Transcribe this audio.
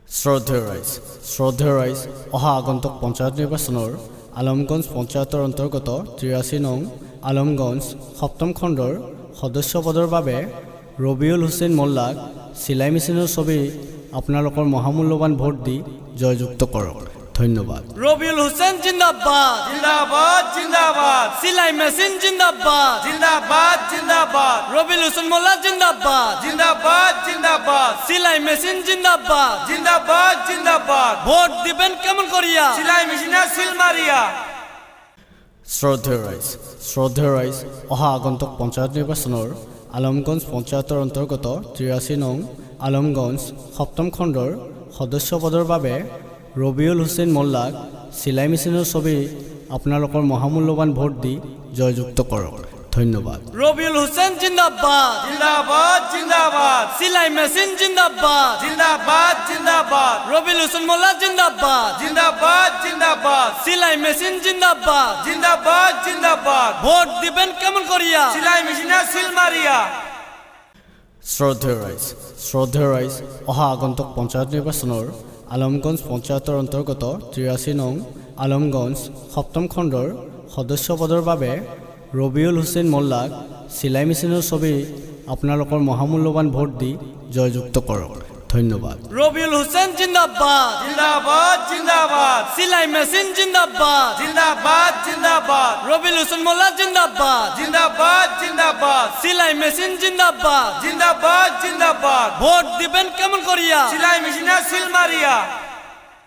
শ্ৰদ্ধেয় ৰাইজ অহা আগন্তুক পঞ্চায়ত নিৰ্বাচনৰ আলমগঞ্জ পঞ্চায়তৰ অন্তৰ্গত ৮৩ নং আলমগঞ্জ সপ্তম খণ্ডৰ সদস্য পদৰ বাবে ৰবিউল হুছেইন মোল্লাক চিলাই মেচিনৰ ছবি আপোনালোকৰ মহামূল্যৱান ভোট দি জয়যুক্ত কৰক। ধন্যবাদ। রবিউল হুসেন জিন্দাবাদ জিন্দাবাদ জিন্দাবাদ সিলাই মেশিন জিন্দাবাদ জিন্দাবাদ জিন্দাবাদ রবিউল হুসেন মোল্লা জিন্দাবাদ জিন্দাবাদ জিন্দাবাদ সিলাই মেশিন জিন্দাবাদ জিন্দাবাদ জিন্দাবাদ ভোট দিবেন কেমন করিয়া সিলাই মেশিনা সিল মারিয়া। শ্ৰদ্ধেয় ৰাইজ অহা আগন্তুক পঞ্চায়ত নিৰ্বাচনৰ আলমগঞ্জ পঞ্চায়তৰ অন্তৰ্গত ৮৩ নং আলমগঞ্জ সপ্তম খণ্ডৰ সদস্য পদৰ বাবে ৰবিউল হুছেইন মোল্লাক চিলাই মেচিনৰ ছবি আপোনালোকৰ মহামূল্যৱান ভোট দি জয়যুক্ত কৰক। ধন্যবাদ। রবিউল হুসেন জিন্দাবাদ জিন্দাবাদ জিন্দাবাদ সিলাই মেশিন জিন্দাবাদ জিন্দাবাদ জিন্দাবাদ রবিউল হুসেন মোল্লা জিন্দাবাদ জিন্দাবাদ জিন্দাবাদ সিলাই মেশিন জিন্দাবাদ জিন্দাবাদ জিন্দাবাদ ভোট দিবেন কেমন করিয়া সিলাই মেশিনা সিল মারিয়া। শ্ৰদ্ধেয় ৰাইজ অহা আগন্তুক পঞ্চায়ত নিৰ্বাচনৰ আলমগঞ্জ পঞ্চায়তৰ অন্তৰ্গত ৮৩ নং আলমগঞ্জ সপ্তম খণ্ডৰ সদস্য পদৰ বাবে ৰবিউল হুছেইন মোল্লাক চিলাই মেচিনৰ ছবি আপোনালোকৰ মহামূল্যৱান ভোট দি জয়যুক্ত কৰক। ধন্যবাদ। রবিউল হুসেন জিন্দাবাদ জিন্দাবাদ জিন্দাবাদ সিলাই মেশিন জিন্দাবাদ জিন্দাবাদ জিন্দাবাদ রবিউল হুসেন মোল্লা জিন্দাবাদ জিন্দাবাদ জিন্দাবাদ সিলাই মেশিন জিন্দাবাদ জিন্দাবাদ জিন্দাবাদ ভোট দিবেন কেমন করিয়া সিলাই মেশিনা সিল মারিয়া।